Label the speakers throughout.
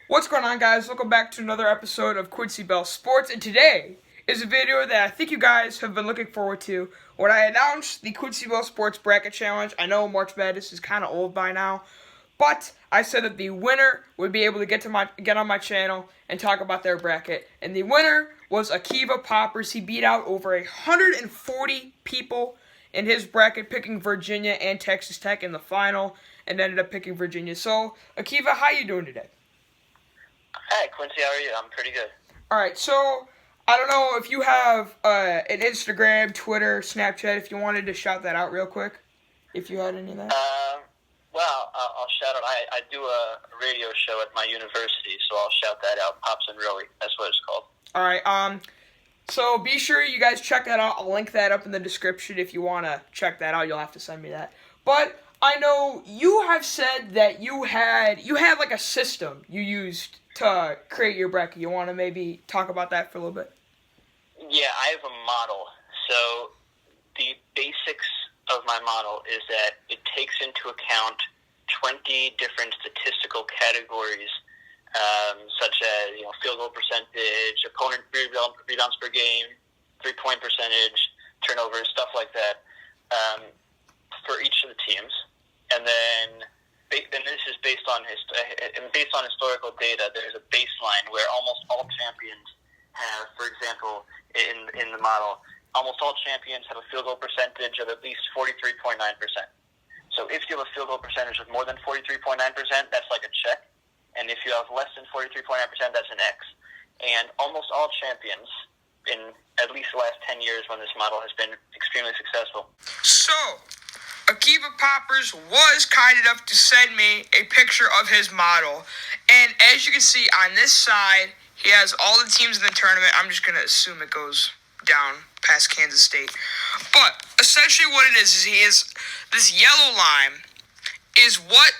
Speaker 1: What's going on, guys? Welcome back to another episode of Quincy Bell Sports, and today is a video that I think you guys have been looking forward to. When I announced the Quincy Bell Sports Bracket Challenge, I know March Madness is kind of old by now, but I said that the winner would be able to get on my channel and talk about their bracket, and the winner was Akiva Poppers. He beat out over 140 people in his bracket, picking Virginia and Texas Tech in the final, and ended up picking Virginia. So, Akiva, how you doing today?
Speaker 2: Hi, Quincy. How are you? I'm pretty good.
Speaker 1: All right, so I don't know if you have an Instagram, Twitter, Snapchat. If you wanted to shout that out real quick, if you had any of that.
Speaker 2: I'll shout out. I do a radio show at my university, so I'll shout that out. Popsandroey. That's what it's called.
Speaker 1: All right. So be sure you guys check that out. I'll link that up in the description if you want to check that out. You'll have to send me that. But I know you have said that you had like a system you used to create your bracket. You want to maybe talk about that for a little bit?
Speaker 2: Yeah, I have a model. So the basics of my model is that it takes into account 20 different statistical categories, such as field goal percentage, opponent rebounds per game, 3-point percentage, turnovers, stuff like that, for each of the teams. And then this is based on historical data. There's a baseline where almost all champions have, for example, in the model, almost all champions have a field goal percentage of at least 43.9%. So if you have a field goal percentage of more than 43.9%, that's like a check. And if you have less than 43.9%, that's an X. And almost all champions in at least the last 10 years when this model has been extremely successful.
Speaker 1: So, Akiva Poppers was kind enough to send me a picture of his model. And as you can see on this side, he has all the teams in the tournament. I'm just going to assume it goes down past Kansas State. But essentially what it is he is this yellow line is what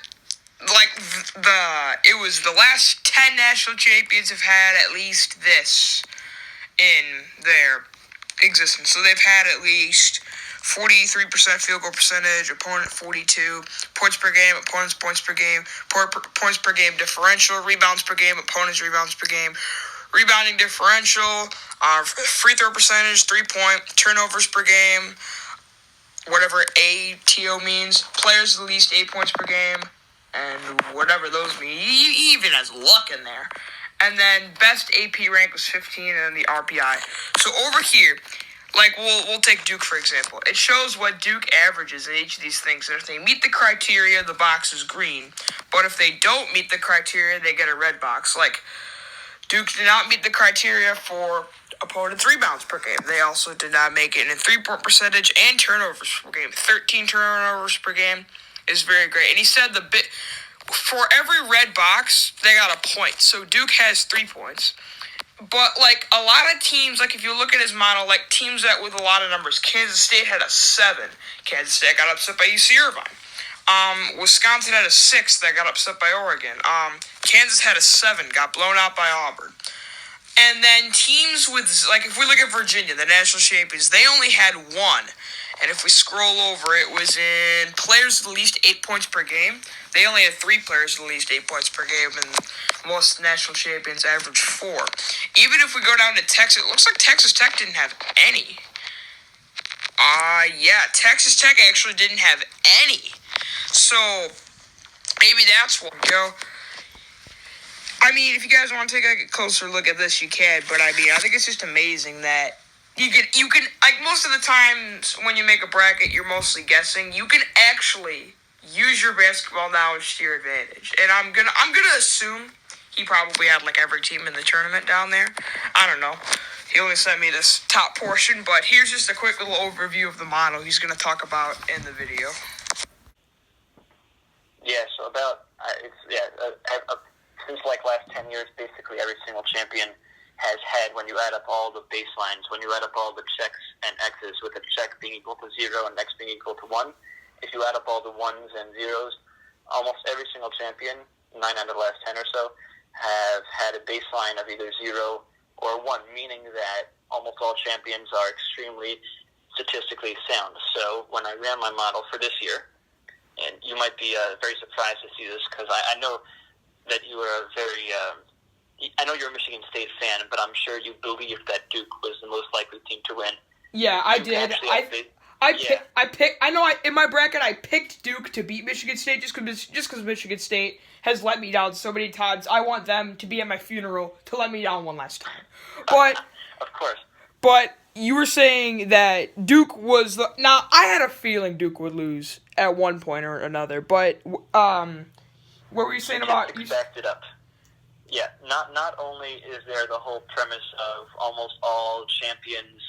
Speaker 1: it was the last 10 national champions have had at least this in their existence. So they've had at least 43% field goal percentage, opponent 42, points per game, opponent's points per game, points per game differential, rebounds per game, opponent's rebounds per game, rebounding differential, free throw percentage, 3-point, turnovers per game, whatever ATO means, players at least 8 points per game, and whatever those mean. He even has luck in there. And then best AP rank was 15, and then the RPI. So over here, we'll take Duke for example. It shows what Duke averages in each of these things. And if they meet the criteria, the box is green. But if they don't meet the criteria, they get a red box. Like Duke did not meet the criteria for opponent's rebounds per game. They also did not make it in 3-point percentage and turnovers per game. 13 turnovers per game is very great. And he said for every red box, they got a point. So Duke has 3 points. But, a lot of teams, if you look at his model, teams that with a lot of numbers, Kansas State had a 7. Kansas State got upset by UC Irvine. Wisconsin had a 6 that got upset by Oregon. Kansas had a 7, got blown out by Auburn. And then teams with, if we look at Virginia, the national champions, they only had 1. And if we scroll over, it was in players with at least 8 points per game. They only had 3 players with at least 8 points per game, and most national champions average 4. Even if we go down to Texas, it looks like Texas Tech didn't have any. Texas Tech actually didn't have any. So, maybe that's one, I mean, if you guys want to take a closer look at this, you can. But, I think it's just amazing that you can, most of the times when you make a bracket, you're mostly guessing. You can actually use your basketball knowledge to your advantage. And I'm gonna assume he probably had, every team in the tournament down there. I don't know. He only sent me this top portion, but here's just a quick little overview of the model he's going to talk about in the video.
Speaker 2: Yeah, so since last 10 years, basically every single champion has had, when you add up all the baselines, when you add up all the checks and X's, with a check being equal to 0 and X being equal to 1, if you add up all the 1s and 0s, almost every single champion, 9 out of the last 10 or so, have had a baseline of either 0 or 1, meaning that almost all champions are extremely statistically sound. So when I ran my model for this year, and you might be very surprised to see this because I know that you were a very. I know you're a Michigan State fan, but I'm sure you believe that Duke was the most likely team to win.
Speaker 1: Yeah, I
Speaker 2: Duke
Speaker 1: did. I know in my bracket I picked Duke to beat Michigan State just because Michigan State has let me down so many times. I want them to be at my funeral to let me down one last time. But
Speaker 2: of course.
Speaker 1: But you were saying that Duke was the. Now I had a feeling Duke would lose at one point or another. But what were you saying about?
Speaker 2: Backed it up. Yeah, not only is there the whole premise of almost all champions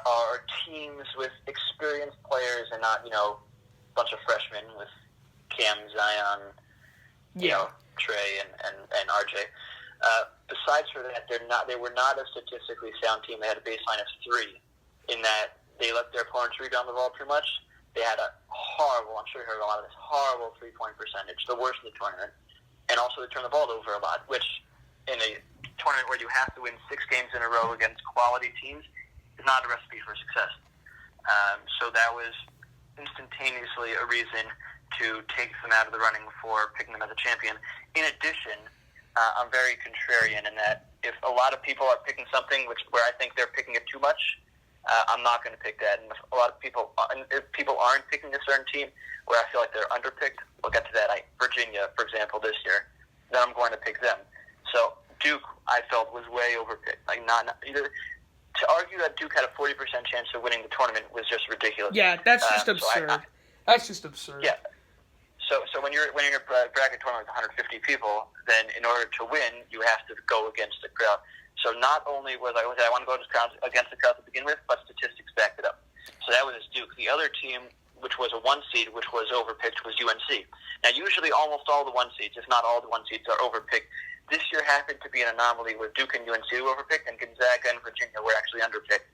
Speaker 2: are teams with experienced players and not, a bunch of freshmen with Cam, Zion, Trey, and RJ. Besides for that, they were not a statistically sound team. They had a baseline of 3 in that they let their opponents rebound the ball too much. They had a horrible, I'm sure you heard a lot of this, horrible three-point percentage, the worst in the tournament. And also they turn the ball over a lot, which in a tournament where you have to win 6 games in a row against quality teams is not a recipe for success. So that was instantaneously a reason to take them out of the running for picking them as a champion. In addition, I'm very contrarian in that if a lot of people are picking something where I think they're picking it too much, I'm not going to pick that. And if people aren't picking a certain team where I feel like they're underpicked, we'll get to that. Virginia, for example, this year, then I'm going to pick them. So Duke, I felt, was way overpicked. To argue that Duke had a 40% chance of winning the tournament was just ridiculous.
Speaker 1: Yeah, that's just absurd. That's just absurd.
Speaker 2: Yeah. So when you're in a bracket tournament with 150 people, then in order to win, you have to go against the crowd. So not only was I want to go against the crowd to begin with, but statistics backed it up. So that was Duke. The other team, which was a 1 seed, which was overpicked, was UNC. Now usually almost all the 1 seeds, if not all the 1 seeds, are overpicked. This year happened to be an anomaly where Duke and UNC were overpicked, and Gonzaga and Virginia were actually underpicked.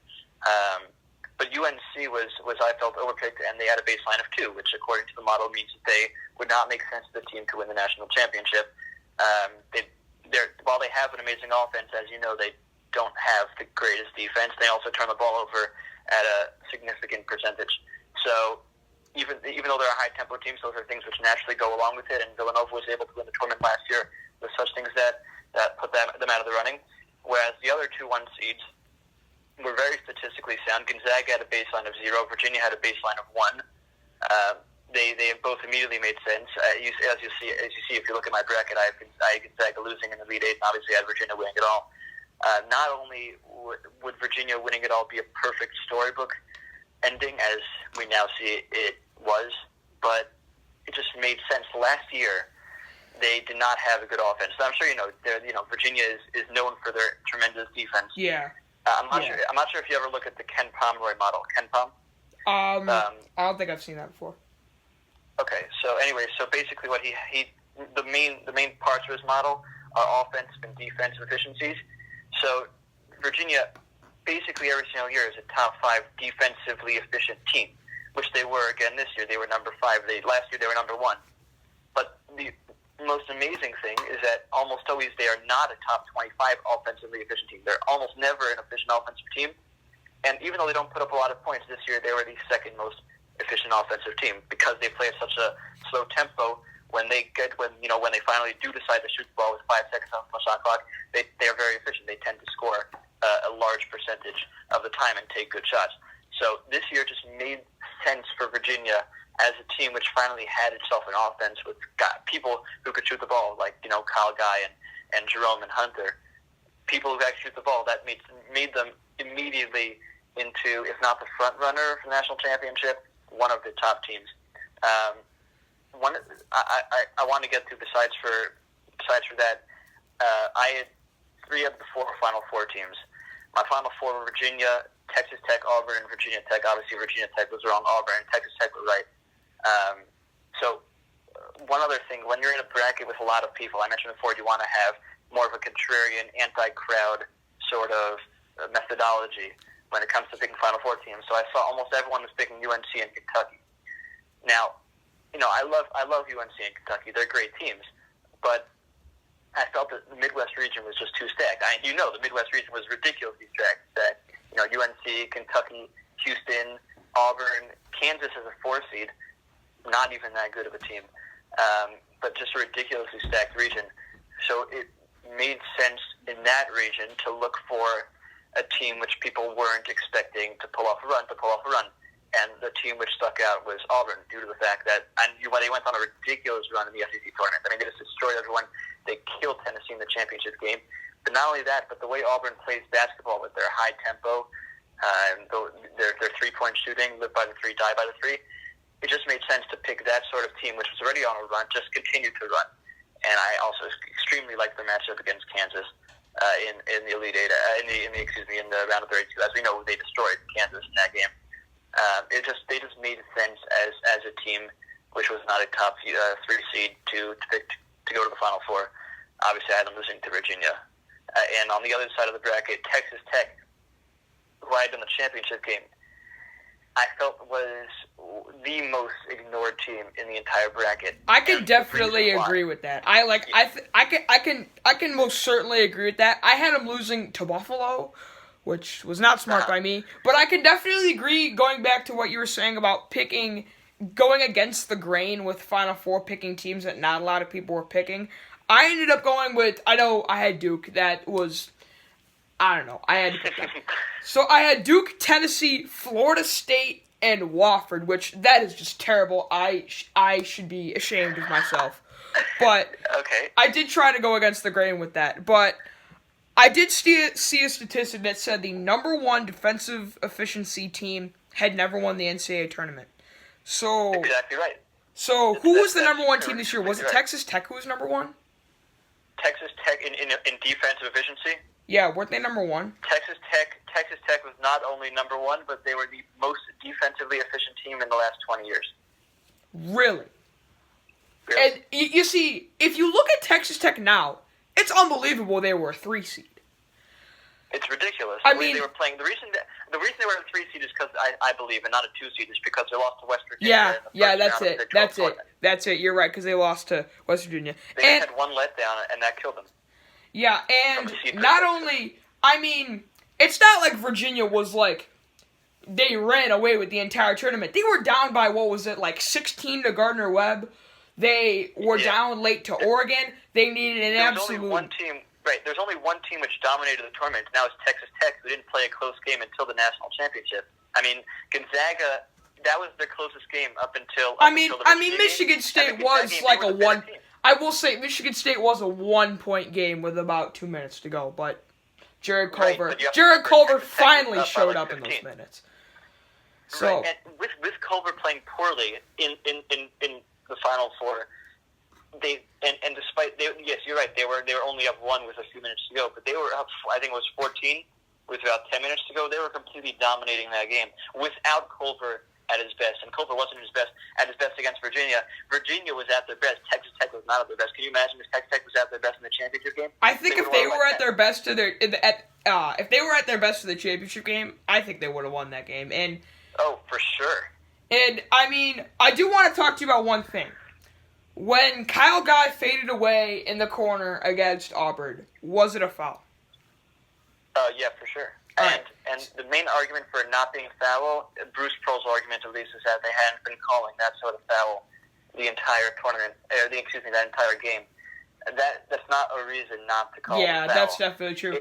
Speaker 2: But UNC was I felt overpicked, and they had a baseline of 2, which according to the model means that they would not make sense to the team to win the national championship. While they have an amazing offense, as you know, they don't have the greatest defense. They also turn the ball over at a significant percentage. So even though they're a high-tempo team, those are things which naturally go along with it, and Villanova was able to win the tournament last year with such things that put them out of the running, whereas the other 2 1 seeds were very statistically sound. Gonzaga had a baseline of 0. Virginia had a baseline of 1. They both immediately made sense. As you see, if you look at my bracket, I had Gonzaga losing in the Elite 8, and obviously I had Virginia winning it all. Not only would Virginia winning it all be a perfect storybook ending, as we now see it was, but it just made sense. Last year, they did not have a good offense. So I'm sure Virginia is known for their tremendous defense.
Speaker 1: Yeah.
Speaker 2: I'm not sure if you ever look at the Ken Pomeroy model. Ken Pom?
Speaker 1: I don't think I've seen that before.
Speaker 2: Okay, so anyway, basically what the main parts of his model are offensive and defensive efficiencies. So Virginia, basically every single year, is a top 5 defensively efficient team, which they were again this year. They were number 5. Last year they were number 1. But the most amazing thing is that almost always they are not a top 25 offensively efficient team. They're almost never an efficient offensive team. And even though they don't put up a lot of points this year, they were the second most efficient offensive team because they play at such a slow tempo. When they finally do decide to shoot the ball with 5 seconds on the shot clock, they are very efficient. They tend to score a large percentage of the time and take good shots. So this year just made sense for Virginia as a team which finally had itself an offense with people who could shoot the ball, like Kyle Guy and Jerome and Hunter. People who actually shoot the ball, that made them immediately into, if not the front runner for the national championship, one of the top teams. I want to get to besides for that, I had 3 of the 4 Final Four teams. My Final Four were Virginia, Texas Tech, Auburn, and Virginia Tech. Obviously, Virginia Tech was wrong. Auburn and Texas Tech was right. So one other thing, when you're in a bracket with a lot of people, I mentioned before, you want to have more of a contrarian, anti-crowd sort of methodology when it comes to picking Final Four teams. So I saw almost everyone was picking UNC and Kentucky. Now, I love UNC and Kentucky. They're great teams. But I felt that the Midwest region was just too stacked. The Midwest region was ridiculously stacked. UNC, Kentucky, Houston, Auburn, Kansas as a 4 seed, not even that good of a team. But just a ridiculously stacked region. So it made sense in that region to look for a team which people weren't expecting to pull off a run. And the team which stuck out was Auburn, due to the fact that they went on a ridiculous run in the SEC tournament. I mean, they just destroyed everyone. They killed Tennessee in the championship game. But not only that, but the way Auburn plays basketball with their high tempo, their 3-point shooting, live by the three, die by the three, it just made sense to pick that sort of team, which was already on a run, just continue to run. And I also extremely liked their matchup against Kansas in the Elite Eight, in the round of 32. As we know, they destroyed Kansas in that game. They just made sense as a team, which was not a top 3 seed to go to the Final Four. Obviously, I had them losing to Virginia. And on the other side of the bracket, Texas Tech, who I had in the championship game, I felt was the most ignored team in the entire bracket.
Speaker 1: I can definitely agree with that. I can most certainly agree with that. I had them losing to Buffalo, which was not smart by me. But I can definitely agree, going back to what you were saying about going against the grain with Final Four, picking teams that not a lot of people were picking. I ended up going with, I know I had Duke, that was, I don't know, I had to pick that. So I had Duke, Tennessee, Florida State, and Wofford, which, that is just terrible. I should be ashamed of myself. But
Speaker 2: okay.
Speaker 1: I did try to go against the grain with that. But I did see a statistic that said the number 1 defensive efficiency team had never won the NCAA tournament. So
Speaker 2: exactly right.
Speaker 1: So who was the number 1 team this year? Was it Texas Tech who was number 1?
Speaker 2: Texas Tech in defensive efficiency?
Speaker 1: Yeah, weren't they number 1?
Speaker 2: Texas Tech was not only number 1, but they were the most defensively efficient team in the last 20 years.
Speaker 1: Really? And you see, if you look at Texas Tech now, it's unbelievable they were a 3 seed.
Speaker 2: It's ridiculous.
Speaker 1: I mean,
Speaker 2: they were playing. The reason they were a 3 seed is because I believe, and not a 2 seed, is because they lost to West Virginia.
Speaker 1: That's it. You're right, because they lost to West Virginia.
Speaker 2: They had one letdown, and that killed them.
Speaker 1: Yeah, and not only, I mean, it's not like Virginia was like, they ran away with the entire tournament. They were down by, 16 to Gardner-Webb. They were down late to Oregon. They needed an absolute...
Speaker 2: Only one team. Right, there's only one team which dominated the tournament. Now it's Texas Tech, who didn't play a close game until the national championship. I mean, Gonzaga, that was their closest game up until.
Speaker 1: Michigan State was like a one. I will say Michigan State was a 1-point game with about 2 minutes to go, but Jared Culver finally showed up in those minutes. So
Speaker 2: and with Culver playing poorly in the Final Four. Yes, you're right. They were only up 1 with a few minutes to go, but they were up. I think it was 14 with about 10 minutes to go. They were completely dominating that game without Culver at his best, and Culver wasn't at his best against Virginia. Virginia was at their best. Texas Tech was not at their best. Can you imagine if Texas Tech was at their best in the championship game?
Speaker 1: I think if they were at their best for the championship game, I think they would have won that game. And
Speaker 2: for sure.
Speaker 1: And I mean, I do want to talk to you about one thing. When Kyle Guy faded away in the corner against Auburn, was it a foul?
Speaker 2: Yeah, for sure.
Speaker 1: Right.
Speaker 2: And the main argument for it not being foul, Bruce Pearl's argument at least, is that they hadn't been calling that sort of foul the entire tournament, that entire game. That's not a reason not to call it foul. Yeah,
Speaker 1: that's definitely true.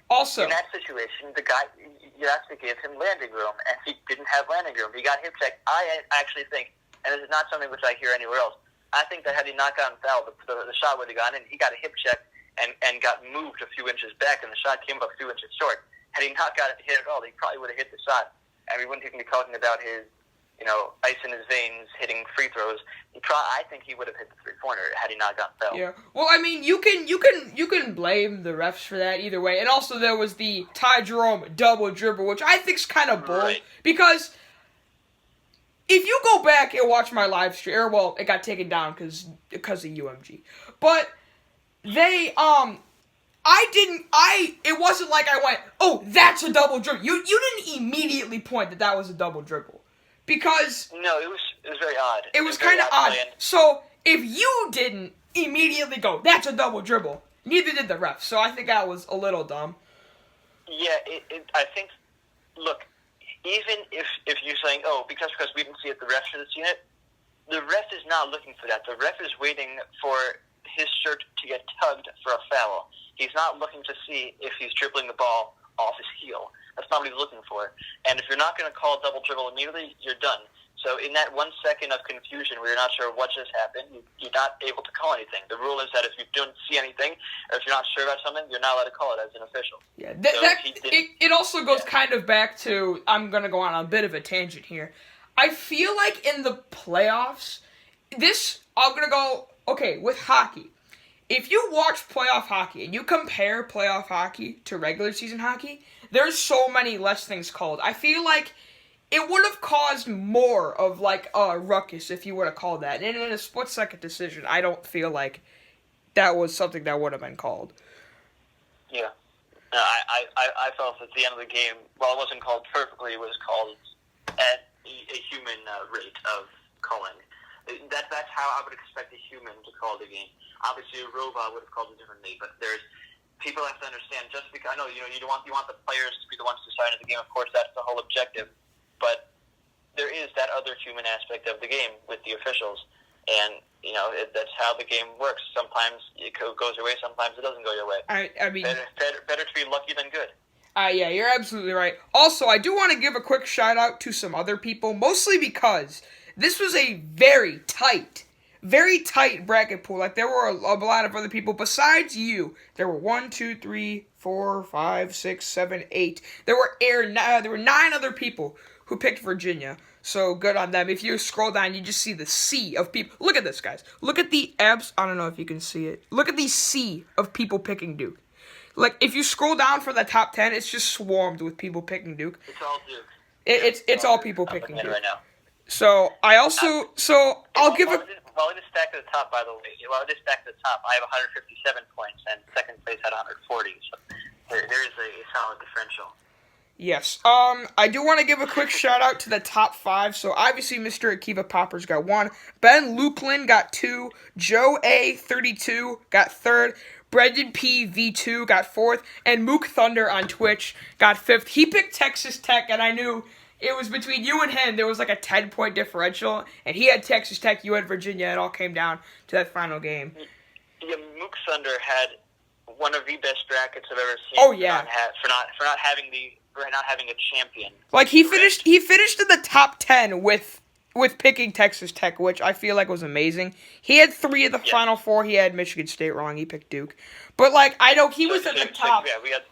Speaker 2: Also, in that situation, the guy, you have to give him landing room, and he didn't have landing room. He got hip checked. I actually think, and this is not something which I hear anywhere else, I think that had he not gotten fouled, the shot would have gone in. He got a hip check and got moved a few inches back, and the shot came up a few inches short. Had he not got it hit at all, he probably would have hit the shot. And we wouldn't even be talking about his, ice in his veins, hitting free throws. I think he would have hit the 3-pointer had he not gotten fouled.
Speaker 1: Yeah. Well, I mean, you can blame the refs for that either way. And also there was the Ty Jerome double dribble, which I think's kind of bull. Right. Because if you go back and watch my live stream, it got taken down because of UMG. But they, it wasn't like I went, oh, that's a double dribble. You didn't immediately point that was a double dribble. Because...
Speaker 2: No, it was very odd.
Speaker 1: It was kind of odd. So, if you didn't immediately go, that's a double dribble, neither did the ref. So, I think that was a little dumb.
Speaker 2: Yeah, I think, look, even if you're saying, because we didn't see it, the ref should have seen it, the ref is not looking for that. The ref is waiting for his shirt to get tugged for a foul. He's not looking to see if he's dribbling the ball off his heel. That's not what he's looking for. And if you're not going to call a double dribble immediately, you're done. So in that 1 second of confusion where you're not sure what just happened, you're not able to call anything. The rule is that if you don't see anything, or if you're not sure about something, you're not allowed to call it as an official.
Speaker 1: Yeah, it also goes kind of back to, I'm going to go on a bit of a tangent here. I feel like in the playoffs, I'm going to go, okay, with hockey. If you watch playoff hockey and you compare playoff hockey to regular season hockey, there's so many less things called. I feel like it would have caused more of, like, a ruckus if you would have called that. And in a split-second decision, I don't feel like that was something that would have been called.
Speaker 2: Yeah. No, I felt at the end of the game, while it wasn't called perfectly, it was called at a human rate of calling. That's how I would expect a human to call the game. Obviously, a robot would have called it differently, but people have to understand. Just because I know you want the players to be the ones deciding the game. Of course, that's the whole objective. But there is that other human aspect of the game with the officials, and that's how the game works. Sometimes it goes your way, sometimes it doesn't go your way.
Speaker 1: I mean,
Speaker 2: better to be lucky than good.
Speaker 1: Yeah, you're absolutely right. Also, I do want to give a quick shout out to some other people, mostly because this was a very tight bracket pool. Like, there were a lot of other people besides you. There were 1, 2, 3, 4, 5, 6, 7, 8. There were 9 other people who picked Virginia. So good on them. If you scroll down, you just see the sea of people. Look at this, guys. Look at the I don't know if you can see it. Look at the sea of people picking Duke. Like, if you scroll down for the top 10, it's just swarmed with people picking Duke.
Speaker 2: It's all Duke.
Speaker 1: It's all people picking Duke.
Speaker 2: Right now.
Speaker 1: So I'll give a...
Speaker 2: While we just stack to the top, by the way, I have 157 points, and second place had 140. So there is a solid differential.
Speaker 1: Yes. I do want to give a quick shout out to the top 5. So obviously, Mr. Akiva Poppers got 1. Ben Lukeland got 2. Joe A 32 got 3rd. Brendan P V2 got 4th, and Mook Thunder on Twitch got 5th. He picked Texas Tech, and I knew it was between you and him. There was like a 10-point differential, and he had Texas Tech, you had Virginia. It all came down to that final game.
Speaker 2: Yeah, Mook Thunder had one of the best brackets I've ever seen.
Speaker 1: Oh yeah,
Speaker 2: for not having a champion.
Speaker 1: Like he finished in the top 10 with picking Texas Tech, which I feel like was amazing. He had 3 of the final 4. He had Michigan State wrong. He picked Duke, but like I know he was at the top.
Speaker 2: Yeah, we had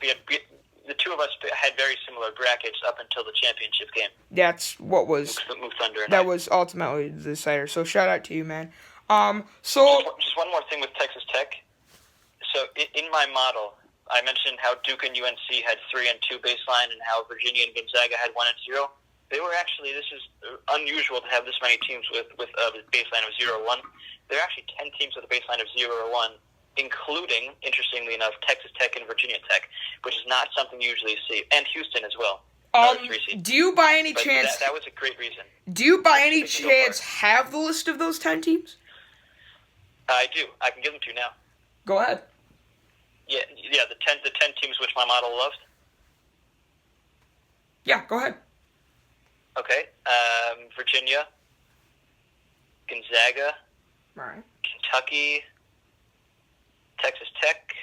Speaker 2: the two of us had very similar brackets up until the championship game.
Speaker 1: That's what was
Speaker 2: Mook Thunder.
Speaker 1: That was ultimately the decider. So shout out to you, man.
Speaker 2: Just one more thing with Texas Tech. So in my model, I mentioned how Duke and UNC had 3 and 2 baseline, and how Virginia and Gonzaga had 1 and 0. They were actually, this is unusual to have this many teams with a baseline of 0 or 1. There are actually 10 teams with a baseline of 0 or 1, including, interestingly enough, Texas Tech and Virginia Tech, which is not something you usually see, and Houston as well.
Speaker 1: Do you by any chance...
Speaker 2: That was a great reason.
Speaker 1: Do you by any chance have the list of those 10 teams?
Speaker 2: I do. I can give them to you now.
Speaker 1: Go ahead.
Speaker 2: Yeah, the 10 teams which my model loved.
Speaker 1: Yeah, go ahead.
Speaker 2: Okay, Virginia, Gonzaga,
Speaker 1: right.
Speaker 2: Kentucky, Texas Tech,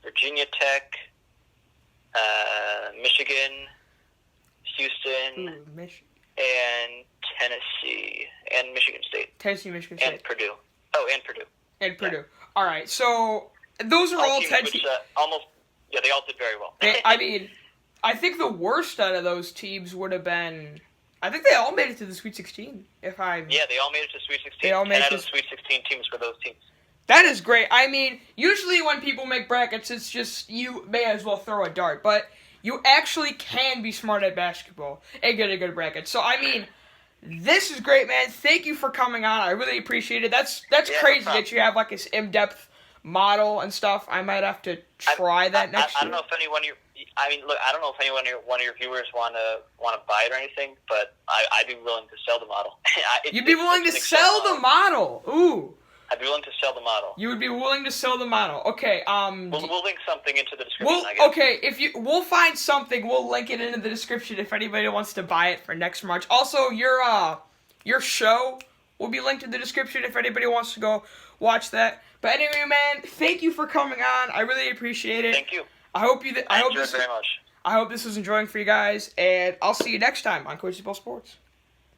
Speaker 2: Virginia Tech, Michigan, Houston, and Tennessee, and Michigan State.
Speaker 1: Michigan State.
Speaker 2: And Purdue. Oh, and Purdue.
Speaker 1: And Purdue. Yeah. All right, so those are all 10 teams.
Speaker 2: They all did very well.
Speaker 1: I mean, I think the worst out of those teams would have been... I think they all made it to the Sweet 16. Yeah, they
Speaker 2: all made it to the Sweet 16. They all made 10 out of the Sweet 16 teams for those teams.
Speaker 1: That is great. I mean, usually when people make brackets, it's just you may as well throw a dart. But you actually can be smart at basketball and get a good bracket. So, I mean, this is great, man. Thank you for coming on. I really appreciate it. That's crazy that you have like this in-depth model and stuff. I might have to try that next year.
Speaker 2: I don't know if anyone I don't know if one of your viewers want to buy it or anything, but I'd be willing to sell the model.
Speaker 1: You'd be willing to sell the model? Ooh.
Speaker 2: I'd be willing to sell the model.
Speaker 1: You would be willing to sell the model. Okay.
Speaker 2: We'll link something into the description. I guess.
Speaker 1: Okay. We'll find something. We'll link it into the description if anybody wants to buy it for next March. Also, your show will be linked in the description if anybody wants to go watch that. But anyway, man, thank you for coming on. I really appreciate it.
Speaker 2: Thank you.
Speaker 1: I hope
Speaker 2: I enjoyed it very much.
Speaker 1: I hope this was enjoying for you guys, and I'll see you next time on Coach Sports.